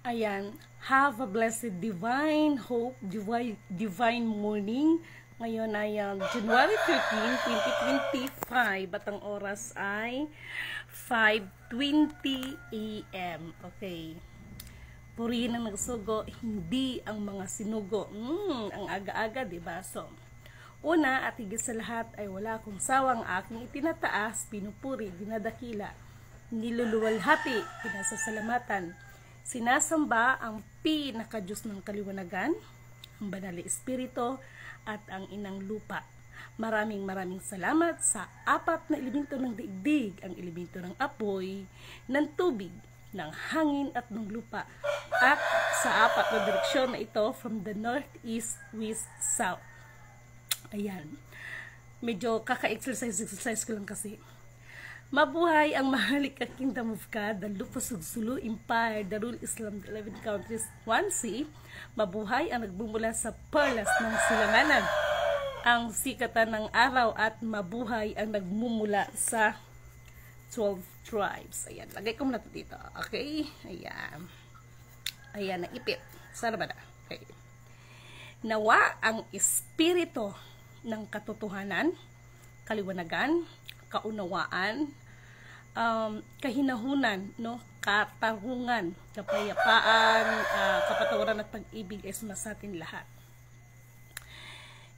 Ayan, have a blessed divine hope, divine morning. Ngayon ay January 13, 2025 at ang oras ay 5:20 AM. Okay. Purihin ang nagsugo, hindi ang mga sinugo. Ang aga-aga, diba? So, una at higit sa lahat ay wala akong sawang aking itinataas, pinupuri, dinadakila, niluluwalhati, pinasasalamatan, sinasamba ang pinaka-Diyos ng kaliwanagan, ang Banal na Espiritu at ang Inang Lupa. Maraming salamat sa apat na elemento ng daigdig, ang elemento ng apoy, ng tubig, ng hangin at ng lupa, at sa apat na direksyon na ito from the north, east, west, south. Ayan. Medyo kaka-exercise ko lang kasi. Mabuhay ang Maharlika Kingdom of God, the Lupa Sugsulu Empire, Darul Islam, the 11 countries, 1C. Mabuhay ang nagbumula sa perlas ng silanganan, ang sikatan ng araw, at mabuhay ang nagmumula sa 12 tribes. Ayan, lagay ko muna ito dito. Okay? Ayan. Ayan, naipit. Sana ba na? Okay. Nawa ang espiritu ng katotohanan, kaliwanagan, kaunawaan, kahinahunan, no, katarungan, kapayapaan, kapatawaran at pag-ibig ay sa atin lahat.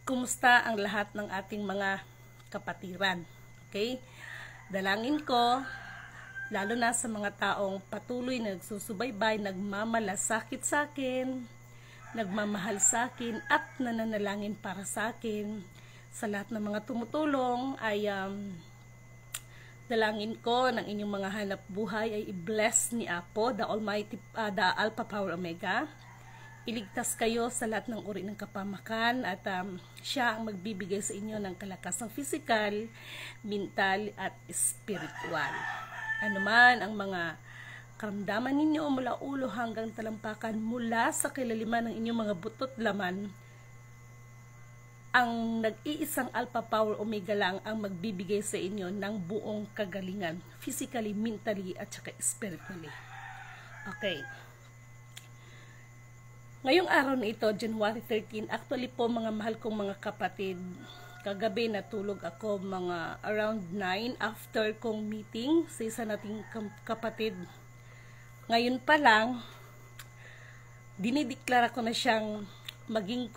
Kumusta ang lahat ng ating mga kapatiran? Okay? Dalangin ko, lalo na sa mga taong patuloy na nagsusubaybay, nagmamalasakit sa akin, nagmamahal sa akin, at nananalangin para sa akin. Sa lahat ng mga tumutulong ay dalangin ko ng inyong mga hanap buhay ay i-bless ni Apo, the Almighty, the Alpha Power Omega. Iligtas kayo sa lahat ng uri ng kapamakan, at siya ang magbibigay sa inyo ng kalakasang physical, mental at spiritual. Ano man ang mga karamdaman ninyo mula ulo hanggang talampakan, mula sa kilaliman ng inyong mga butot laman, ang nag-iisang Alpha Power Omega lang ang magbibigay sa inyo ng buong kagalingan, physically, mentally at saka spiritually. Okay. Ngayong araw na ito, January 13, actually po mga mahal kong mga kapatid, kagabi natulog ako mga around 9 after kong meeting sa isa nating kapatid. Ngayon pa lang, dinideklara ko na siyang maging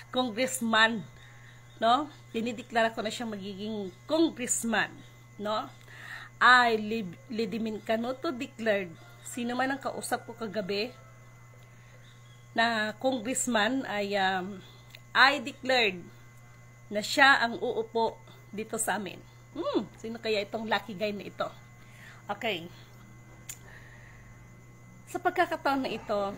congressman, no? Dinideklara ko na siyang magiging congressman, no? Lidimin Canoto declared, sino man ang kausap ko kagabi na congressman ay I declared na siya ang uupo dito sa amin. Sino kaya itong lucky guy na ito? Okay. Sa pagkakataon na ito,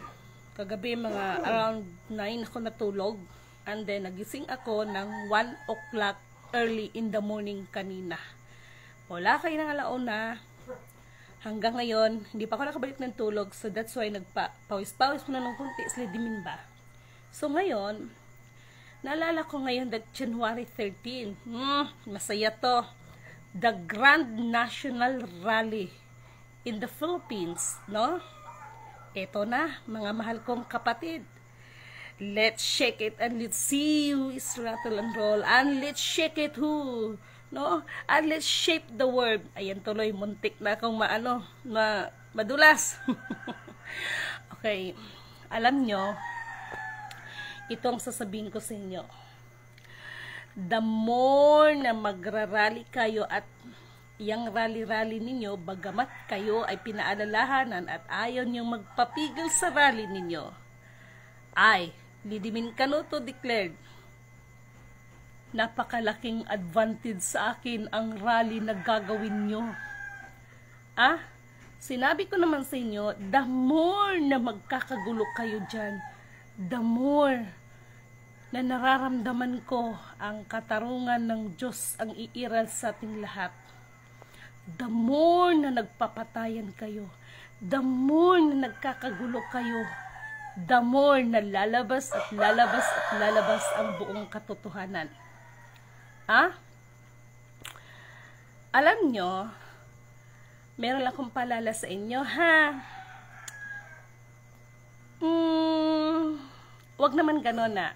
kagabi mga around 9 ako natulog, and then nagising ako ng 1 o'clock early in the morning kanina. Wala kayo ng alauna. Hanggang ngayon, hindi pa ako nakabalik ng tulog, so that's why nagpawis-pawis muna ng kunti, slidimin ba. So ngayon, naalala ko ngayon that January 13, masaya to, the Grand National Rally in the Philippines, no? Ito na, mga mahal kong kapatid. Let's shake it and let's see who is rattle and roll, and let's shake it who, no? And let's shape the world. Ayan tuloy, muntik na akong madulas. Okay, alam nyo, itong sasabihin ko sa inyo. The more na magrarally kayo at yang rally-rally ninyo, bagamat kayo ay pinaalalahanan at ayaw niyong magpapigil sa rally ninyo, ay Lidimin Canoto declared, napakalaking advantage sa akin ang rally na gagawin nyo. Sinabi ko naman sa inyo, the more na magkakagulo kayo dyan, the more na nararamdaman ko ang katarungan ng Diyos ang iiral sa ating lahat. The more na nagpapatayan kayo, the more na nagkakagulo kayo, the more na lalabas at lalabas at lalabas ang buong katotohanan. Alam nyo, meron akong paalala sa inyo, wag naman ganon na.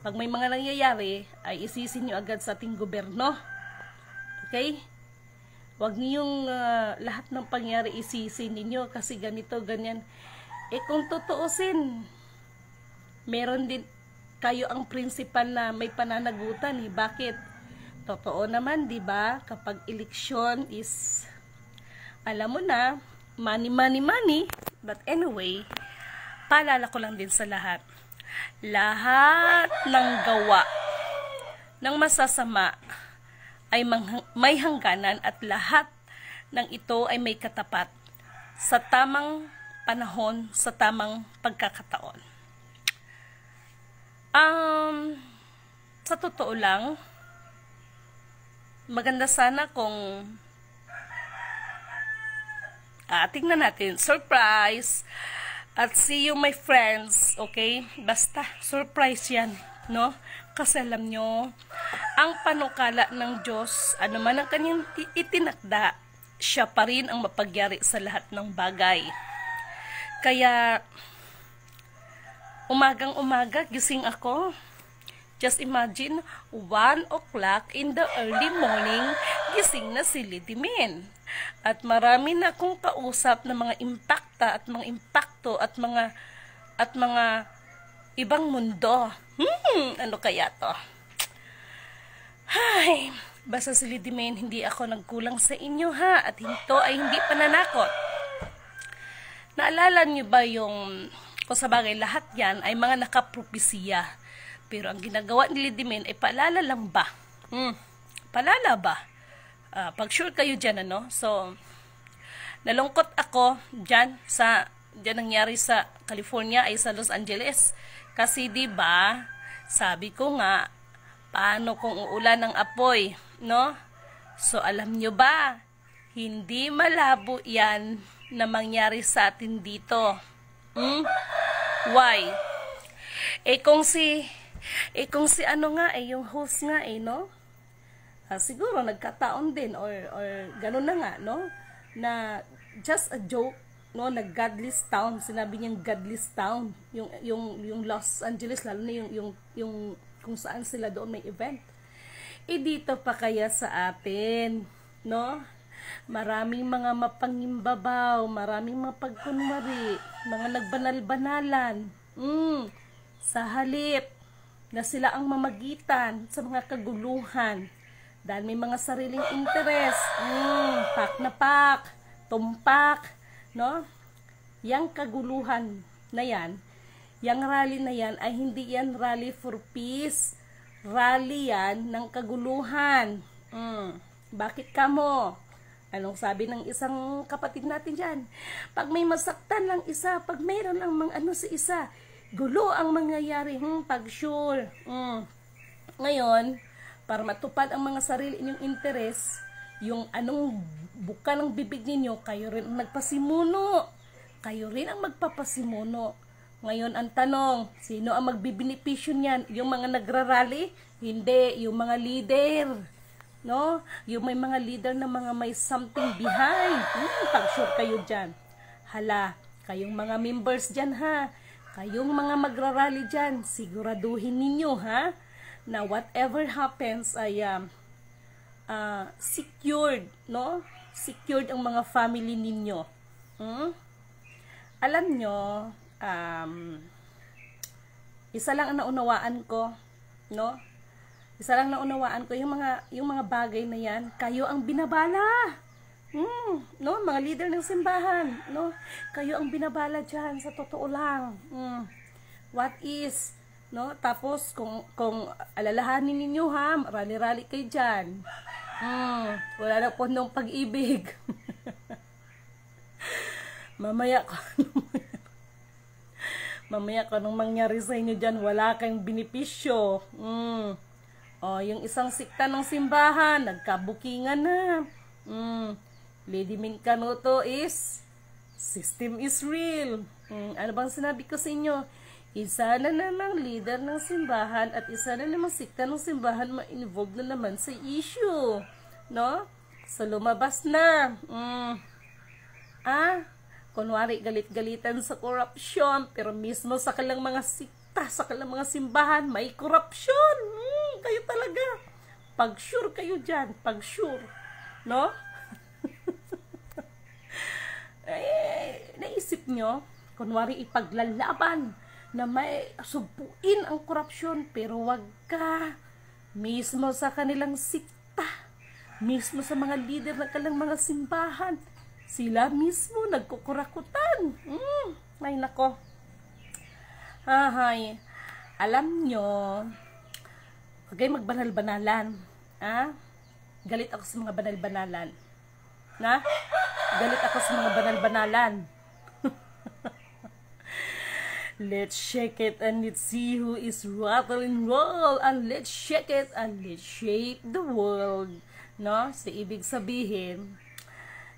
Pag may mga nangyayari, ay isisin nyo agad sa ating gobyerno. Okay? Wag niyong lahat ng pangyari isisin ninyo kasi ganito, ganyan. Kung tutuusin, meron din kayo ang principal na may pananagutan. Bakit? Totoo naman, di ba? Kapag eleksyon is, alam mo na, money, money, money. But anyway, paalala ko lang din sa lahat. Lahat ng gawa ng masasama ay may hangganan at lahat ng ito ay may katapat sa tamang panahon, sa tamang pagkakataon. Sa totoo lang, maganda sana kung tingnan natin, surprise. At see you my friends, okay? Basta, surprise yan, no? Kasi alam nyo, ang panukala ng Diyos, ano man ang kanyang itinakda, siya pa rin ang mapagyari sa lahat ng bagay. Kaya, umagang-umaga, gising ako. Just imagine, 1 o'clock in the early morning, gising na si Lidimin. At marami na akong kausap na mga impacta at mga impacto at mga ibang mundo. Ano kaya to? Ay, basta si Lidimin, hindi ako nagkulang sa inyo ha, at ito ay hindi pananakot. Naalala niyo ba yung, kung sa bagay lahat yan ay mga nakapropesiya, pero ang ginagawa ni Lidimin ay paalala lang ba? Paalala ba? Pag sure kayo dyan, ano? So, nalungkot ako dyan nangyari sa California ay sa Los Angeles. Kasi di ba sabi ko nga, paano kung uulan ng apoy, no? So, alam nyo ba, hindi malabo yan na mangyari sa atin dito. Why? Kung si ano nga, yung host nga, no? Siguro nagkataon din or gano'n na nga, no? Na just a joke, no? Godless town, sinabi niyang godless town, yung Los Angeles, lalo na yung kung saan sila doon may event. Dito pa kaya sa atin, no? Maraming mga mapangimbabaw, maraming mapagkunwari, mga nagbanal-banalan. Sa halip na sila ang mamagitan sa mga kaguluhan. Dahil may mga sariling interes, pak na pak, tumpak, no? Yang kaguluhan na yan, yang rally na yan ay hindi yan rally for peace, rally yan ng kaguluhan. Bakit kamo? Anong sabi ng isang kapatid natin dyan? Pag may masaktan lang isa, pag mayroon ang mga ano sa isa, gulo ang mangyayari, pag sure. Ngayon, para matupad ang mga sarili inyong interes, yung anong buka ng bibig ninyo, kayo rin ang nagpasimuno. Kayo rin ang magpapasimuno. Ngayon, ang tanong, sino ang magbibinipisyo niyan? Yung mga nagrarally? Hindi, yung mga leader. No? Yung may mga leader na mga may something behind. Pag-sure kayo dyan. Hala, kayong mga members dyan ha. Kayong mga magrarally dyan, siguraduhin ninyo ha, na whatever happens ay secured, no? Secured ang mga family ninyo. Alam nyo, isa lang ang naunawaan ko, no? Isa lang naunawaan ko yung mga bagay na yan, kayo ang binabala. No, mga leader ng simbahan, no? Kayo ang binabala diyan sa totoo lang. What is, no? Tapos kung alalahanin ninyo ha, rally-rally kayo diyan. Wala na po nung pag-ibig. Mamaya nung mangyari sa inyo diyan, wala kayong benepisyo. Yung isang sikta ng simbahan, nagkabukingan na. Lidimin Canuto is system is real. Ano bang sinabi ko sa inyo? Isa na namang leader ng simbahan at isa na namang sikta ng simbahan ma-involve na naman sa issue. No? So lumabas na. kunwari galit-galitan sa korupsyon, pero mismo sa kalang mga sikta, sa kalang mga simbahan, may korupsyon. Kayo talaga. Pag-sure kayo dyan. Pag-sure. No? Naisip nyo, kunwari ipaglalaban na may subuin ang korupsyon, pero wag ka. Mismo sa kanilang sikta, mismo sa mga leader ng kalang mga simbahan, sila mismo nagkukurakutan. Ay nako. Ahay. Alam nyo, huwag kayong magbanal-banalan. Galit ako sa mga banal-banalan. Galit ako sa mga banal-banalan. Let's shake it and let's see who is rattling roll. And let's shake it and let's shape the world. No? So, ibig sabihin,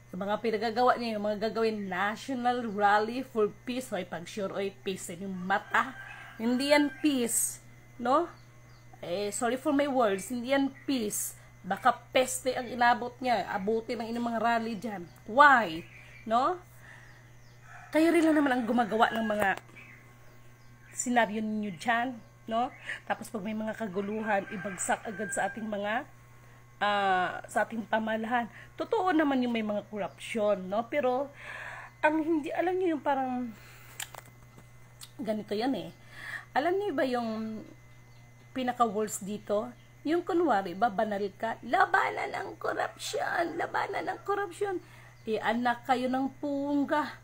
yung mga pinagagawa niya, yung mga gagawin National Rally for Peace, oy, pag-sure, oy, peace, yung mata, hindi yan peace, no? Sorry for my words, hindi yan peace, baka peste ang inabot niya, abutin ng inyong mga rally dyan. Why? No? Kayo rin lang naman ang gumagawa ng mga senaryo ninyo dyan, no? Tapos pag may mga kaguluhan, ibagsak agad sa ating mga sa ating pamalahan. Totoo naman yung may mga korupsyon, no? Pero ang hindi, alam niyo yung parang ganito yan Alam niyo ba yung pinaka-worst dito? Yung kunwari, banal ka, labanan ng korupsyon, labanan ng korupsyon. Anak kayo ng pungga.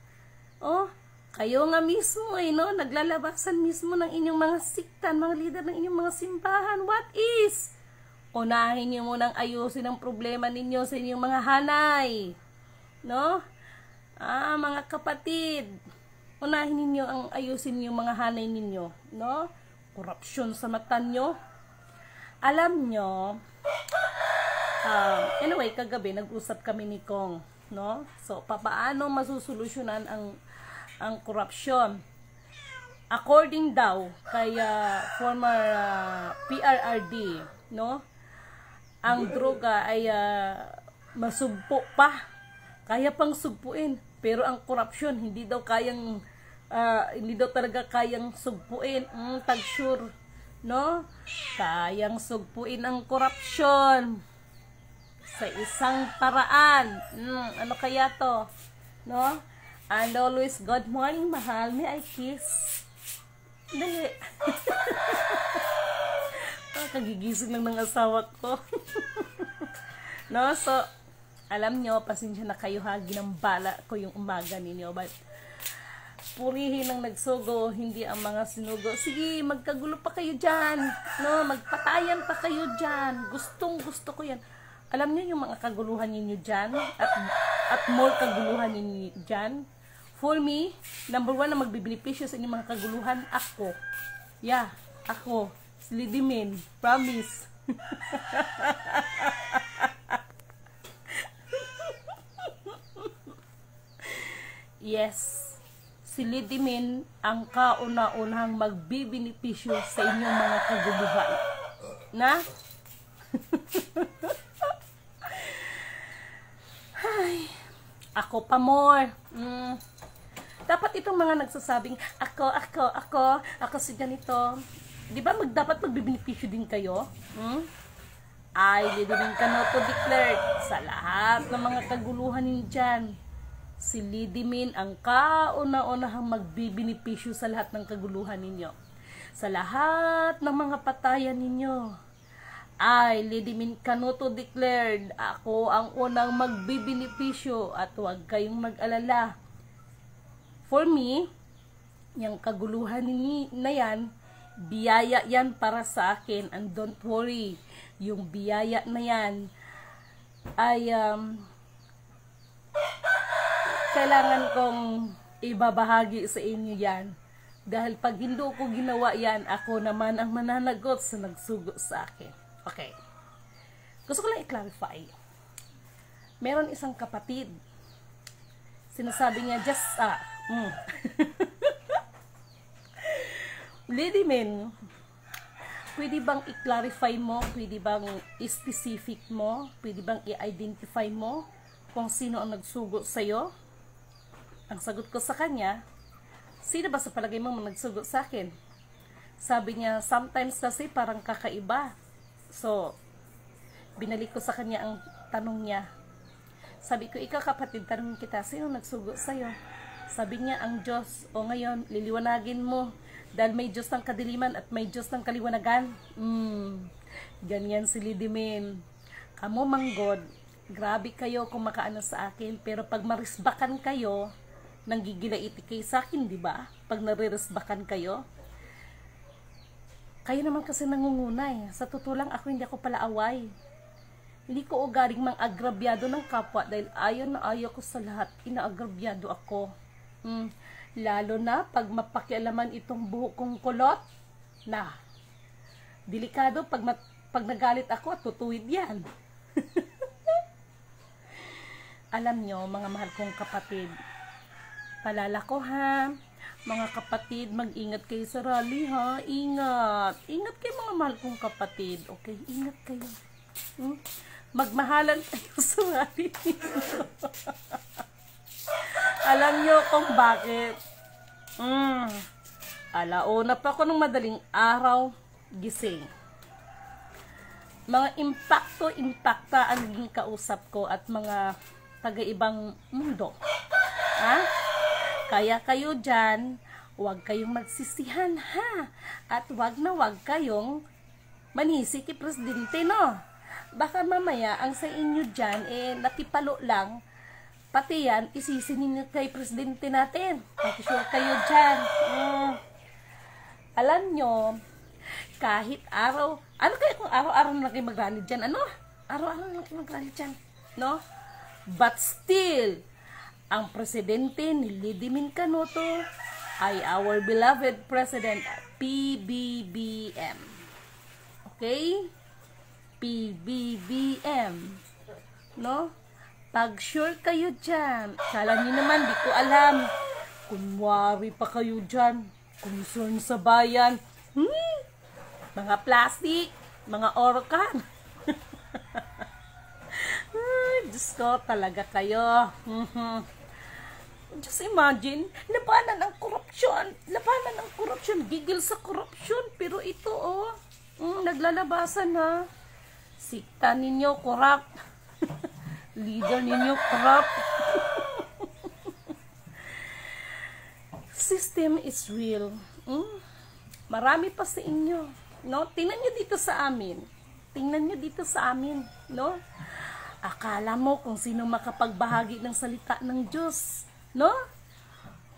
Kayo nga mismo no? Naglalabasan mismo ng inyong mga siktan, mga leader ng inyong mga simbahan. What is? Unahin niyo munang ayusin ang problema ninyo sa inyong mga hanay. No? Mga kapatid, unahin ninyo ang ayusin yung mga hanay ninyo. No? Korupsyon sa mata nyo. Alam nyo, anyway, kagabi, nag-usap kami ni Kong. No? So, paano masusolusyonan ang korupsyon? According daw kay former PRRD, no? Ang droga ay masugpo pa. Kaya pang sugpuin. Pero ang korupsyon, hindi daw talaga kayang sugpuin. Tag-sure, no? Kayang sugpuin ang korupsyon sa isang paraan. Ano kaya to? No? And always, good morning, mahal. May I kiss? Dali. Kagigising lang ng asawa ko. No? So, alam nyo, pasensya na kayo ginambala ko yung umaga ninyo. But, purihin ang nagsugo, hindi ang mga sinugo. Sige, magkagulo pa kayo dyan. No? Magpatayan pa kayo dyan. Gustong gusto ko yan. Alam nyo yung mga kaguluhan ninyo dyan? At more kaguluhan ninyo dyan? For me, number 1 na magbibenepisyo sa inyong mga kaguluhan, ako. Yeah, ako. Slidimin. Promise. Yes. Slidimin ang kauna-unahang magbibenepisyo sa inyong mga kaguluhan. Na? Ay, ako pa more. Dapat itong mga nagsasabing, ako si ganito. Di ba dapat magbibenepisyo din kayo? Ay, hindi din ka not to declare sa lahat ng mga kaguluhan ninyo dyan. Si Lidimin ang kauna-unahang magbibenepisyo sa lahat ng kaguluhan ninyo. Sa lahat ng mga patayan ninyo. Ay, Lidimin Canuto declared, ako ang unang magbibenepisyo at huwag kayong mag-alala. For me, yung kaguluhan na yan, biyaya yan para sa akin, and don't worry, yung biyaya na yan ay kailangan kong ibabahagi sa inyo yan, dahil pag hindi ko ginawa yan, ako naman ang mananagot sa nagsugo sa akin. Okay, gusto ko lang i-clarify. Meron isang kapatid, sinasabi niya, Lidimin, pwede bang i-clarify mo, pwede bang i-specific mo, pwede bang i-identify mo kung sino ang nagsugo sa'yo? Ang sagot ko sa kanya, sino ba sa palagay mo nagsugo sa akin? Sabi niya, sometimes kasi parang kakaiba. So, binalik ko sa kanya ang tanong niya. Sabi ko, ikaw kapatid, tanong kita, sino nagsugo sa'yo? Sabi niya, ang Diyos. O ngayon, liliwanagin mo. Dahil may Diyos ng kadiliman at may Diyos ng kaliwanagan. Ganyan si Lidimin. Kamu manggod, grabe kayo kung makaano sa akin. Pero pag marisbakan kayo, nanggigilaiti kayo sa akin, di ba? Pag naririsbakan kayo, kayo naman kasi nangungunay. Sa totoo lang, hindi ako pala away. Hindi ko ugaling mang agrabyado ng kapwa dahil ayaw na ayaw ko sa lahat. Inaagrabyado ako. Lalo na pag mapakialaman itong buhok kong kulot. Na, delikado pag nagalit ako at tutuwid yan. Alam nyo, mga mahal kong kapatid, palala ko ha, mga kapatid, mag-ingat kayo sa rally ha, ingat kayo mga mahal kong kapatid, okay, ingat kayo, magmahalan kayo sa rally. Alam nyo kung bakit, alauna pa ako ng madaling araw, gising. Mga impakta ang naging kausap ko at mga taga-ibang mundo. Ha? Kaya kayo dyan, huwag kayong magsisihan ha. At huwag kayong manisi kay Presidente, no? Baka mamaya ang sa inyo dyan, nakipalo lang, pati yan, isisinin nyo kay Presidente natin. Mag-sure kayo dyan. Alam nyo, kahit ano kaya kung araw-araw na kayo mag-rally dyan? Ano? Araw-araw na kayo mag-rally dyan. No? But still, ang presidente ni Lidimin Canuto ay our beloved President PBBM. Okay? PBBM. No? Pag sure kayo dyan, kala nyo naman, di ko alam. Kunwari pa kayo dyan. Concern sa bayan. Mga plastic, mga orkan. Diyos ko, talaga kayo. Just imagine, labanan ang korupsyon, gigil sa korupsyon, pero ito naglalabasan ha. Sikta ninyo, corrupt. Leader ninyo, corrupt. System is real. Marami pa sa inyo. No? Tingnan nyo dito sa amin. No? Akala mo kung sino makapagbahagi ng salita ng Diyos. No?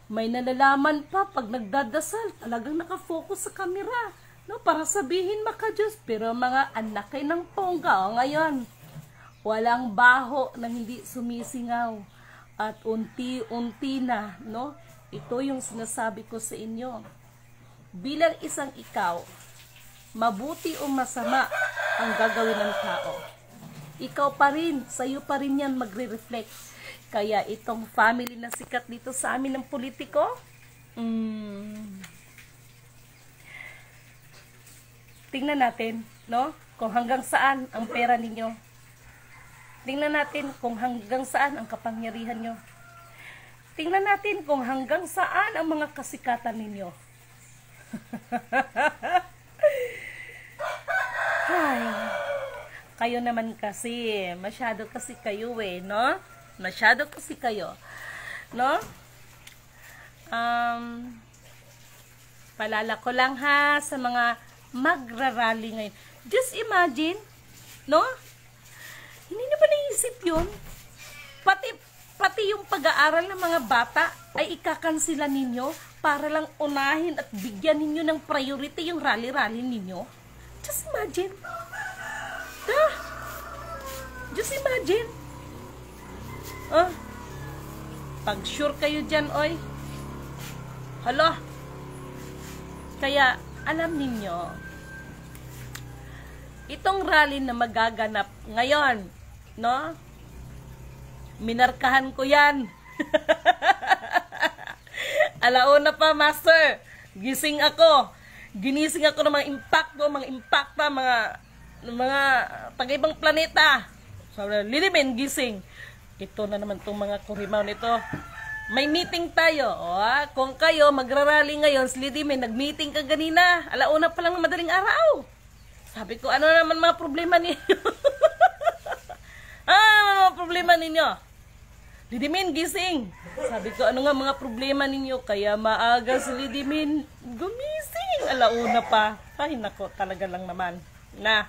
May nalalaman pa pag nagdadasal. Talagang nakafocus sa kamera. No? Para sabihin maka-Diyos. Pero mga anak kayo ng pongga. Ngayon, walang baho na hindi sumisingaw. At unti-unti na. No? Ito yung sinasabi ko sa inyo. Bilang isang ikaw, mabuti o masama ang gagawin ng tao. Ikaw pa rin, sa'yo pa rin yan magre-reflect. Kaya itong family na sikat dito sa amin ng politiko, tingnan natin, no? Kung hanggang saan ang pera ninyo. Tingnan natin kung hanggang saan ang kapangyarihan nyo. Tingnan natin kung hanggang saan ang mga kasikatan ninyo. Ay, kayo naman kasi, masyado kasi kayo no? Masyado kasi kayo, no? Palala ko lang ha, sa mga magrarally ngayon. Just imagine, no? Hindi na ba naisip yun? Pati yung pag-aaral ng mga bata ay ikakansila ninyo para lang unahin at bigyan ninyo ng priority yung rally-rally ninyo. Just imagine. Just imagine. Pag sure kayo dyan, oy. Hala. Kaya, alam ninyo, itong rally na magaganap ngayon, no? Minarkahan ko yan. Alauna pa, master. Ginising ako ng mga impacta, mga taga-ibang planeta. So, Lidimin, gising. Ito na naman itong mga kurimaw nito. May meeting tayo. O, kung kayo magrarally ngayon, Slidi, may nag-meeting ka ganina. Alauna pa lang ng madaling araw. Sabi ko, ano naman mga problema ninyo? Ano mga problema ninyo? Lidimin, gising. Sabi ko, ano nga mga problema ninyo? Kaya maaga si Lidimin gumising. Alauna pa. Ay, nako, talaga lang naman. Na.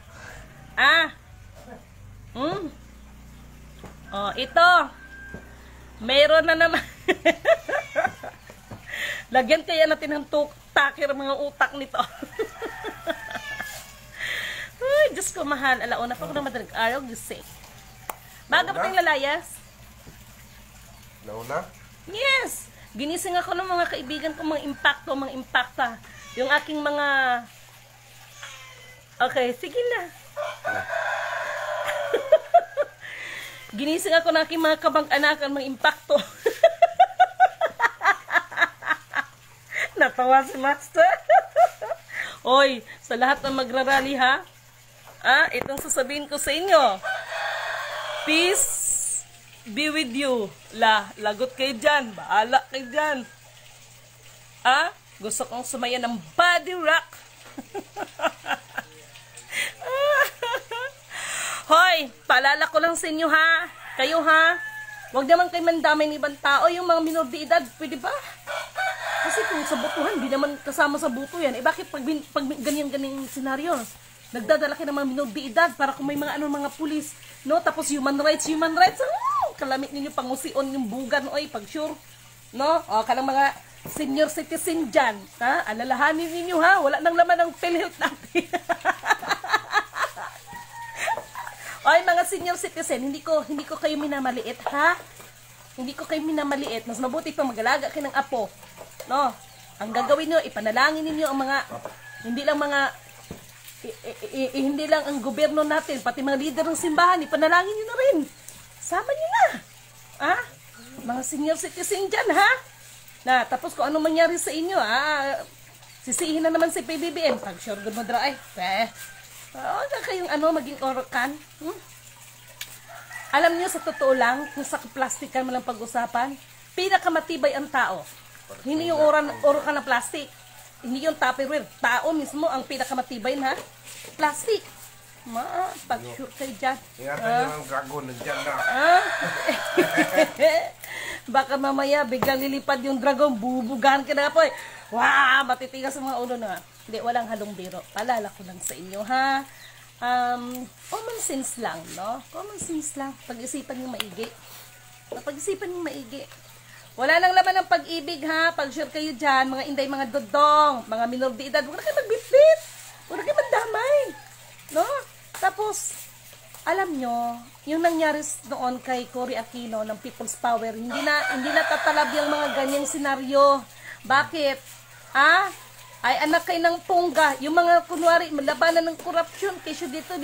Oh, ito. Mayroon na naman. Lagyan kaya natin ng takir mga utak nito. Ay, Diyos ko mahal. Alauna pa ko na madaling araw, gising. Baga pa tayong lalayas? Nauna? Yes! Ginising ako ng mga kaibigan ko, mga impacta. Yung aking mga... Okay, sige na. Ginising ako ng aking mga kabang-anakan, mga impacto. Natawa si Master. Oy, sa lahat ng magrarally ha? Itong sasabihin ko sa inyo. Peace be with you. Lagot kayo dyan. Bahala kayo dyan. Gusto kong sumaya ng body rock. Hoy, paalala ko lang sa inyo ha. Kayo ha. Huwag naman kayo mandamay ng ibang tao. Yung mga minor de edad, pwede ba? Kasi kung sa butuhan, di naman kasama sa buto yan. Bakit pag ganyan-ganyan senaryo? Nagdadala kayo ng mga minor de edad para kung may mga mga pulis, no? Tapos human rights, kalamit ninyo pangusion yung bugan, oy, pag sure, no? O, kanang mga senior citizen dyan, ha? Alalahanin ninyo, ha? Wala nang laman ng PhilHealth natin. Oy, mga senior citizen, hindi ko kayo minamaliit, ha? Hindi ko kayo minamaliit. Mas mabuti pa mag-alaga kayo ng apo, no? Ang gagawin niyo, ipanalangin ninyo ang mga, hindi lang ang gobyerno natin, pati mga leader ng simbahan, ipanalangin nyo na rin. Sama nyo na. Mga senior citizen dyan, ha? Tapos kung ano mangyari sa inyo, sisihin na naman si PBBM. Pag sure good mo dra, huwag na kayong maging orokan. Alam nyo, sa totoo lang, kung sa plastikan mo lang pag-usapan, pinakamatibay ang tao. Hindi yung orokan ng plastic. Hindi yung Tupperware. Tao mismo ang pinakamatibay na plastic. Pag-sure kayo dyan. Ingatan nyo ang dragon. Nandiyan na. Baka mamaya biglang lilipad yung dragon. Bubugahan ka na po. Wow! Matitigas sa mga ulo na. Hindi, walang halong biro. Palala ko lang sa inyo, ha? Common sense lang, no? Common sense lang. Pag-isipan yung maigi. Pag-isipan yung maigi. Wala nang laman ng pag-ibig, ha? Pag-sure kayo dyan, mga inday, mga dodong, mga minor de edad, huwag na kayo magbitbit. Huwag na kayo magdamay. No? Tapos, alam nyo, yung nangyari noon kay Cory Aquino ng People's Power, hindi na tatalab yung mga ganyang senaryo. Bakit? Ay anak kayo ng tungga. Yung mga, kunwari, malabanan ng korupsyon, kesyo dito.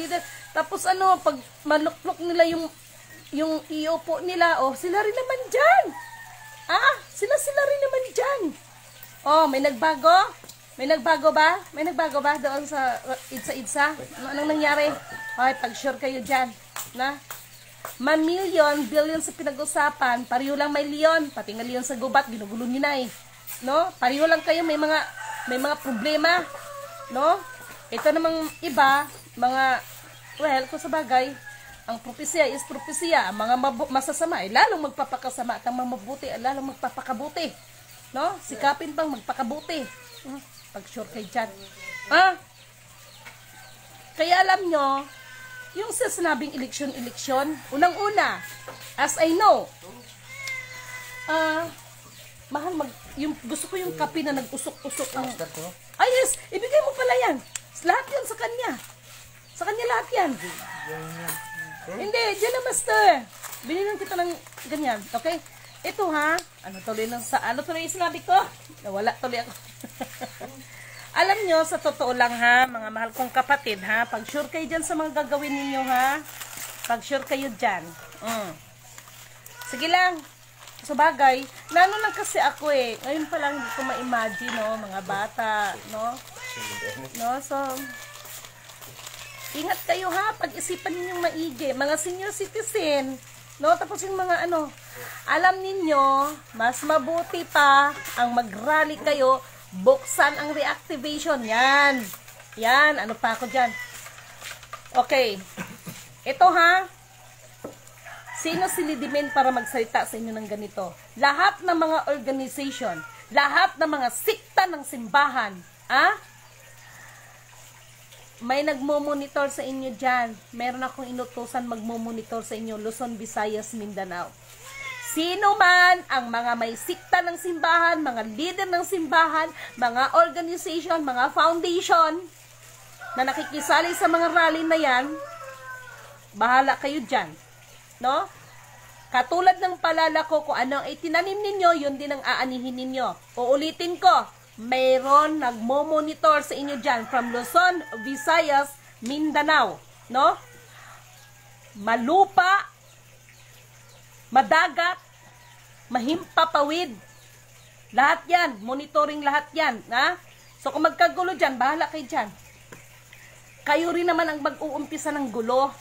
Tapos pag maluklok nila yung iupo nila, sila rin naman dyan. Sila rin naman dyan. May nagbago? May nagbago ba? May nagbago ba doon sa Idsa? Anong nangyari? Pag-sure kayo dyan. Man-million, billion sa pinag-usapan, pariyo lang may leon. Pati nga leon sa gubat, ginugulo nyo na no? Pariyo lang kayo, may mga problema. No? Ito namang iba, kung sa bagay, ang propesya is propesya. Ang mga masasama ay lalong magpapakasama at ang mga mabuti ay lalong magpapakabuti. No? Sikapin bang magpakabuti. Pag-sure kayo dyan. Kaya alam nyo, yung sa sinabing eleksyon, unang-una, as I know, mahal, gusto ko yung kape na nag-usok-usok. Yes, ibigay mo pala yan. Lahat yan sa kanya. Sa kanya lahat yan. Hindi, dyan na master. Binilang kita ng ganyan, okay? Ito ha, ano tuloy yung sinabi ko? Nawala tuloy ako. Alam nyo, sa totoo lang ha, mga mahal kong kapatid ha, pag-sure kayo dyan sa mga gagawin ninyo ha, pag-sure kayo dyan. Sige lang, sa bagay, nano lang kasi ako ngayon pa lang hindi ko ma-imagine, no, mga bata, no, so, ingat kayo ha, pag-isipan ninyong maigi. Mga senior citizen, No, tapos yung mga ano, alam ninyo, mas mabuti pa ang mag-rally kayo, buksan ang reactivation. Yan. Yan, ano pa ako dyan? Okay. Ito ha. Sino si Lidimen para magsalita sa inyo ng ganito? Lahat ng mga organization, lahat ng mga sikta ng simbahan, may nagmo-monitor sa inyo dyan. Meron akong inutusan magmo-monitor sa inyo, Luzon, Visayas, Mindanao. Sino man ang mga may sikta ng simbahan, mga leader ng simbahan, mga organization, mga foundation, na nakikisali sa mga rally na yan, bahala kayo dyan. No? Katulad ng palala ko, kung ano ang itinanim ninyo, yun din ang aanihin ninyo. Uulitin ko, mayroon nagmo-monitor sa inyo dyan from Luzon, Visayas, Mindanao. No? Malupa, madagat, mahimpapawid. Lahat yan, monitoring lahat yan. Ha? So kung magkagulo dyan, bahala kayo dyan. Kayo rin naman ang mag-uumpisa ng gulo.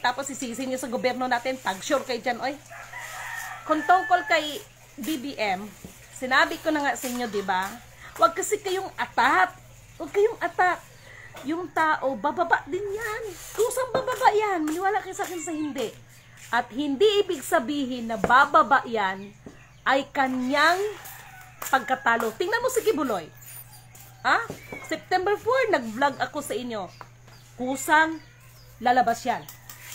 Tapos isisi nyo sa gobyerno natin, tag-sure kayo dyan, oy. Kung tungkol kay BBM, sinabi ko na nga sa inyo, di ba? Huwag kasi kayong atat. Huwag kayong atat. Yung tao, bababa din yan. Kusang bababa yan. Maniwala kayo sa akin sa hindi. At hindi ibig sabihin na bababa yan ay kanyang pagkatalo. Tingnan mo si Kibuloy. September 4, nag-vlog ako sa inyo. Kusang lalabas yan.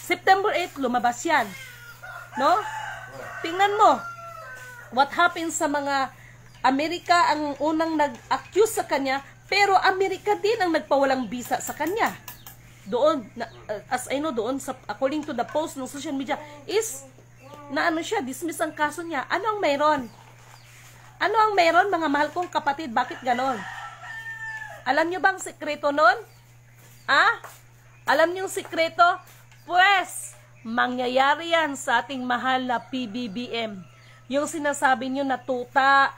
September 8, lumabas yan. No? Tingnan mo. What happens sa mga Amerika ang unang nag-accuse sa kanya, pero Amerika din ang nagpawalang bisa sa kanya. Doon, as I know, doon, according to the post ng social media, is, na ano siya, dismiss ang kaso niya. Ano ang mayroon? Ano ang mayroon, mga mahal kong kapatid? Bakit ganon? Alam nyo bang sekreto nun? Alam nyo yung sekreto? Pues, mangyayari yan sa ating mahal na PBBM. Yung sinasabi nyo na tuta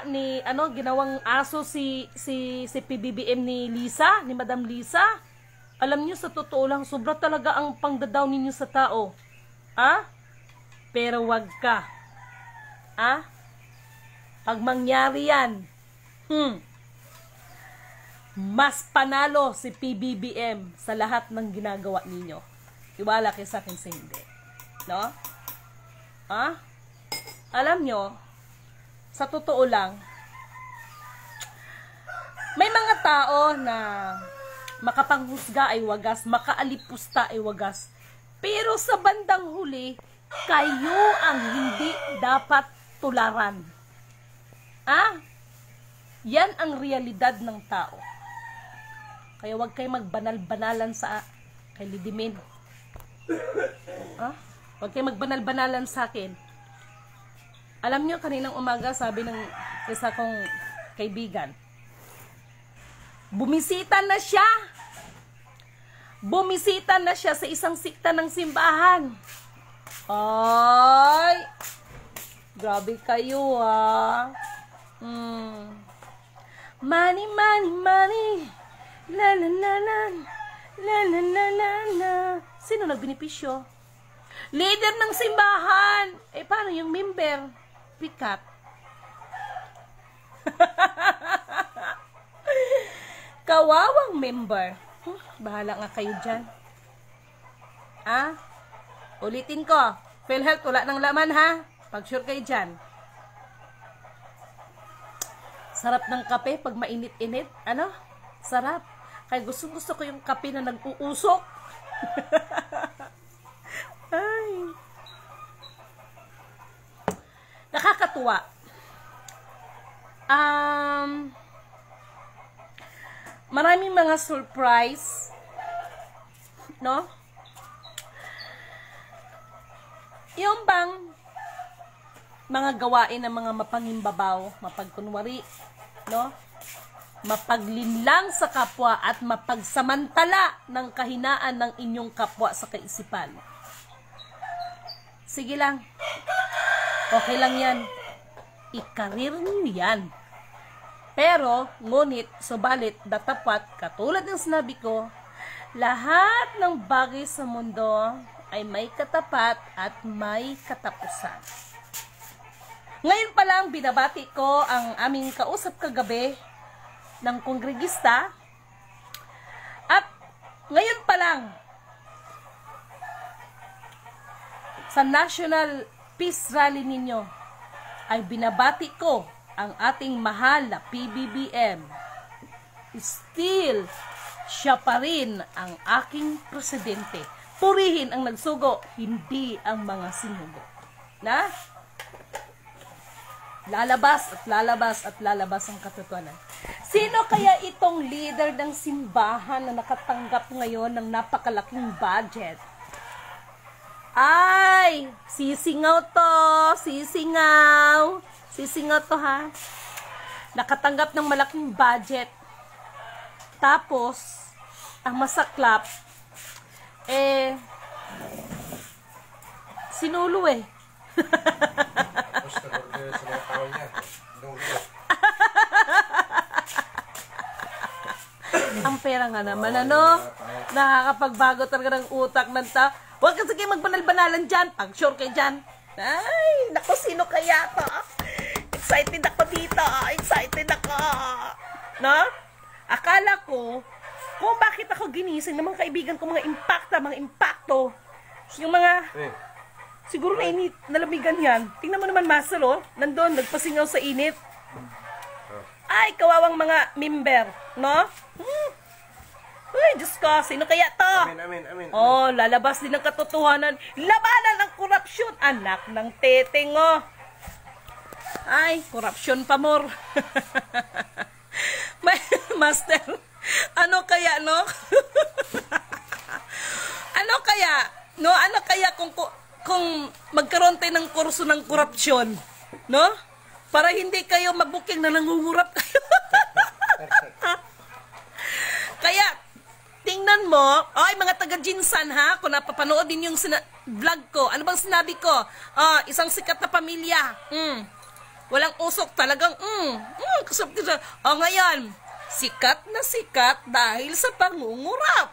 ni ginawang aso si PBBM ni Lisa, ni Madam Lisa. Alam niyo, sa totoo lang, sobra talaga ang pangdadaw ninyo sa tao. Pero wag ka. Pag mangyari yan, mas panalo si PBBM sa lahat ng ginagawa ninyo. Iwala kayo sa akin sa hindi. No? Alam nyo, sa totoo lang, may mga tao na makapanghusga ay wagas, makaalipusta ay wagas. Pero sa bandang huli, kayo ang hindi dapat tularan. Yan ang realidad ng tao. Kaya wag kayo magbanal-banalan sa kay Lidimen. Wag kayo magbanal-banalan sa akin. Alam nyo, kaninang umaga, sabi ng isa kong kaibigan, bumisita na siya. Bumisita na siya sa isang sikta ng simbahan. Ay, grabe kayo, Money, money, money. La la la la. La la la la la. Sino nagbenepisyo? Leader ng simbahan. Paano yung member? Pick-up. Kawawang member. Bahala nga kayo dyan. Ulitin ko. PhilHealth, wala ng laman, ha? Pag-sure kayo dyan. Sarap ng kape pag mainit-init. Sarap. Kaya gusto ko yung kape na nag-uusok. Ay. Nakakatuwa. Maraming mga surprise, no? Yung bang mga gawain ng mga mapangimbabaw, mapagkunwari, no? Mapaglinlang sa kapwa at mapagsamantala ng kahinaan ng inyong kapwa sa kaisipan. Sige lang. Okay lang yan. Ikarir niyo yan. Pero, ngunit, subalit, datapat, katulad ng sinabi ko, lahat ng bagay sa mundo ay may katapat at may katapusan. Ngayon pa lang binabati ko ang aming kausap kagabi ng kongregista at ngayon pa lang sa National Peace Rally ninyo ay binabati ko ang ating mahal na PBBM. Still, siya pa rin ang aking presidente. Purihin ang nagsugo, hindi ang mga sinugo. Na? Lalabas at lalabas at lalabas ang katotohanan. Sino kaya itong leader ng simbahan na nakatanggap ngayon ng napakalaking budget? Ay, sisingaw to, sisingaw. Sisingaw to ha. Nakatanggap ng malaking budget. Tapos, ang masaklap, sinulo eh. Ang pera nga naman, ano? Nakakapagbago talaga ng utak ng tao. Huwag kasi kayo magbanal-banalan dyan. Pag sure kayo dyan. Ay, naku, sino kaya to? Excited ako dito. Excited ako. No? Akala ko, kung bakit ako ginising ng mga kaibigan ko, mga impacto. Yung mga, siguro nalamigan yan. Tingnan mo naman, Master, oh. Nandun, nagpasingaw sa init. Ay, kawawang mga member. No? Uy, Diyos ko, sino kaya to? Amin. Oh, lalabas din ang katotohanan. Labanan ang korupsyon. Anak ng teteng, oh. Ay, korupsyon pa more. Master, ano kaya, no? Ano kaya kung magkaroon tayo ng kurso ng korupsyon, no? Para hindi kayo mabuking na nangungurap kayo. Kaya, tingnan mo, ay mga taga-Jinsan ha, kung napapanood din yung vlog ko, ano bang sinabi ko? Isang sikat na pamilya, walang usok, talagang, ngayon, sikat na sikat dahil sa pangungurap.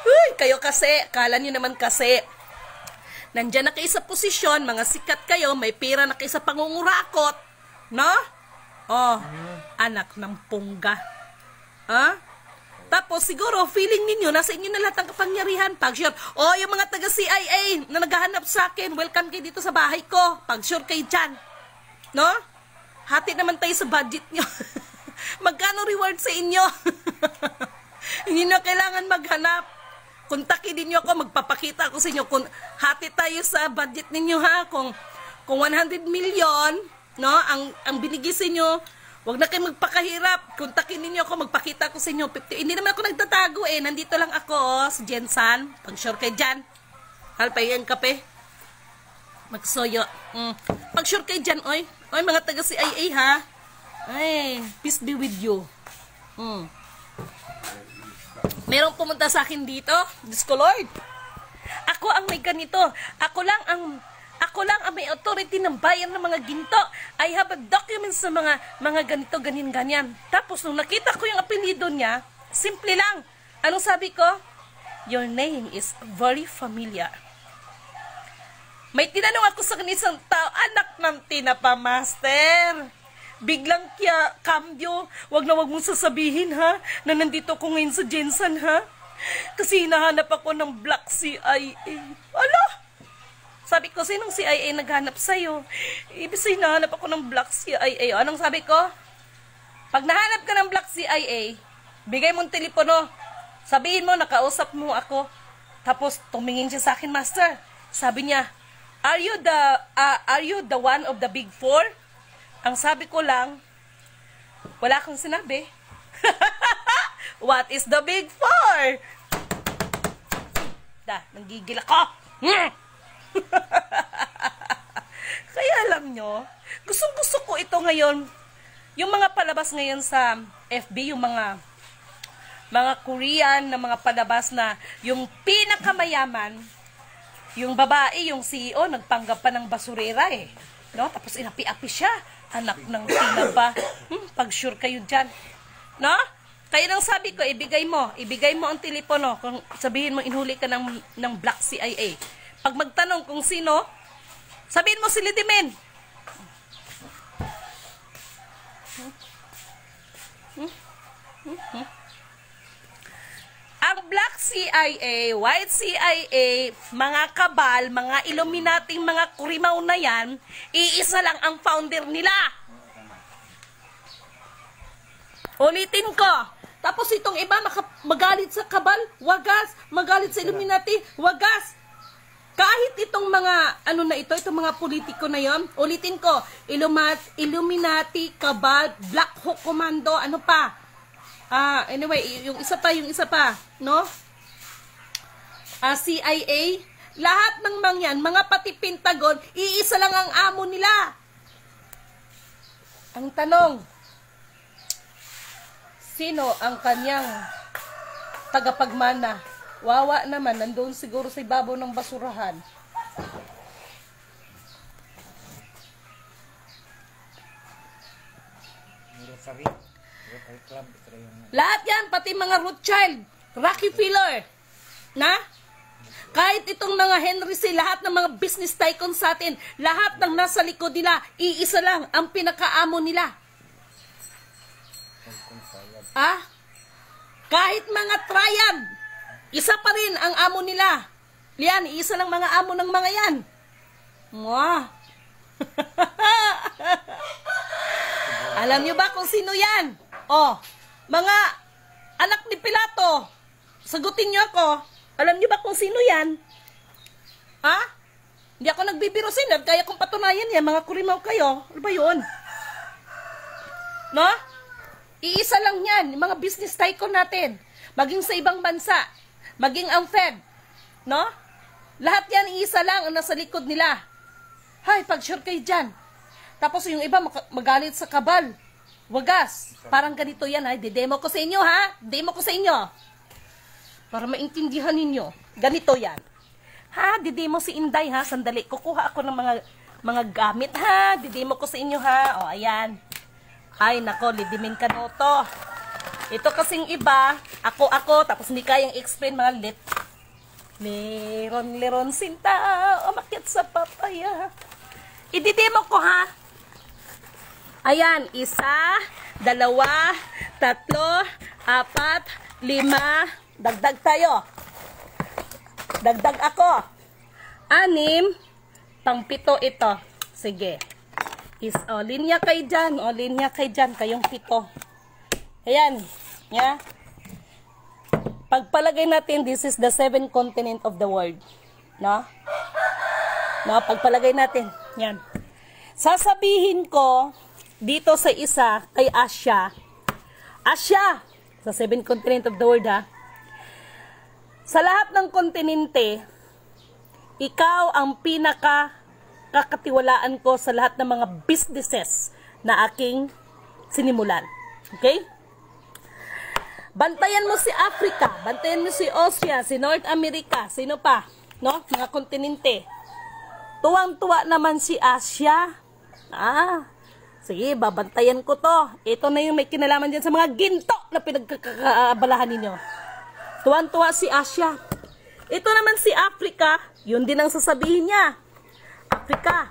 Uy, kayo kasi, kala nyo naman kasi, nandyan na kayo sa posisyon, mga sikat kayo, may pera na kayo sa pangungurakot, no? Anak ng pungga. Tapos siguro feeling ninyo nasa inyo na lahat ang kapangyarihan. Pag sure, yung mga taga CIA na naghahanap sa akin, welcome kayo dito sa bahay ko. Pag sure kayo dyan, no? Hati naman tayo sa budget nyo. Magkano reward sa inyo? Hindi na kailangan maghanap. Kontakin din nyo ako, magpapakita ako sa inyo. Kung hati tayo sa budget ninyo ha, kung 100 million, no, ang binigay sa inyo, wag na kayo magpakahirap. Kontakin ninyo ako, magpakita ko sa inyo. 50. Hindi naman ako nagtatago eh. Nandito lang ako, si Jensan. Pag sure kayo dyan. Halpay ang kape. Magsoyo. Pag sure kayo dyan, oy. Oy, mga taga CIA ha. Ay, peace be with you. Merong pumunta sa akin dito. Diyos ko, Lord. Ako ang may ganito. Ako lang ang may authority ng bayan ng mga ginto. I have a document sa mga ganito, ganyan. Tapos, nung nakita ko yung apelido niya, simple lang. Anong sabi ko? Your name is very familiar. May tinanong ako sa kanisang tao, anak ng tinapa, Master. Biglang kambyo. Wag mong sasabihin, ha, na nandito ko ngayon sa Jensen, ha? Kasi hinahanap ako ng Black CIA. Ala! Sabi ko, sinong CIA naghanap sa'yo? Ibig sabihin, hinahanap ako ng Black CIA. Anong sabi ko? Pag nahanap ka ng Black CIA, bigay mong telepono. Sabihin mo, nakausap mo ako. Tapos, tumingin siya sa akin, Master. Sabi niya, are you the one of the big four? Ang sabi ko lang, wala akong sinabi. What is the big four? Nanggigil ako. Kaya alam nyo, gustong-gusto ko ito ngayon. Yung mga palabas ngayon sa FB, yung mga Korean na mga palabas na yung pinakamayaman, yung babae, yung CEO, nagpanggap pa ng basurera eh. No? Tapos inapi-api siya. Anak ng tinapa. Pag sure kayo dyan. No? Kaya nang sabi ko, ibigay mo ang telepono. Kung sabihin mo, inhuli ka ng Black CIA. Pag magtanong kung sino, sabihin mo si Lidimen. Ang Black CIA, White CIA, mga kabal, mga Illuminating, mga kurimaw na yan, iisa lang ang founder nila. Ulitin ko. Tapos itong iba magalit sa kabal, wagas. Magalit sa Illuminati, wagas. Kahit itong mga, itong mga politiko na yon, ulitin ko, Illuminati, kabal, Black Hawk Commando, ano pa? Anyway, yung isa pa, no? CIA, lahat ng mangyan, mga pati Pentagon, iisa lang ang amo nila. Ang tanong, sino ang kanyang tagapagmana? Wawa naman, nandoon siguro sa ibabaw ng basurahan. Lahat yan, pati mga Rothschild, Rockefeller, na? Kahit itong mga Henry C., lahat ng mga business tycoon sa atin, lahat ng nasa likod nila, iisa lang ang pinakaamo nila. Kahit mga triad, isa pa rin ang amo nila. Yan, isa lang mga amo ng mga yan. Mwah. Alam nyo ba kung sino yan? Mga anak ni Pilato. Sagutin nyo ako. Alam nyo ba kung sino yan? Hindi ako nagbibiro sinad, kaya kung patunayan yan, mga kurimaw kayo. Ano ba yun? No? Iisa lang yan, yung mga business tycoon natin. Maging sa ibang bansa, maging ang Fed, no? Lahat yan, iisa lang ang nasa likod nila. Hay, pag-sure kayo dyan. Tapos yung iba magalit sa kabal. Wagas. Parang ganito yan, ha? Didemo ko sa inyo, ha? Demo ko sa inyo. Para maintindihan ninyo. Ganito yan. Ha? Didemo si Inday, ha? Sandali. Kukuha ako ng mga gamit, ha? Didemo ko sa inyo, ha? Ayan. Ay, nako, lidimin ka no to. Ito kasing iba, ako, tapos hindi kayang explain mga lit. Leron, sinta, umakyat sa papaya. Ididemo ko, ha? Ayan, 1, 2, 3, 4, 5, dagdag tayo. Dagdag ako. 6, pang-7 ito. Sige. Linya kayo dyan, kayong 7. Ayan, yeah. Pagpalagay natin, this is the 7 continent of the world. No? No, pagpalagay natin, yan. Sasabihin ko, dito sa isa, kay Asia, sa 7 continent of the world, ha. Sa lahat ng kontinente, ikaw ang kakatiwalaan ko sa lahat ng mga businesses na aking sinimulan. Okay? Bantayan mo si Africa, bantayan mo si Asia, si North America, sino pa? No? Mga kontinente. Tuwang-tuwa naman si Asia. Sige, babantayan ko to. Ito na yung may kinalaman dyan sa mga ginto na pinagkakabalahan ninyo. Tuwang-tuwa si Asia. Ito naman si Africa, yun din ang sasabihin niya. Africa,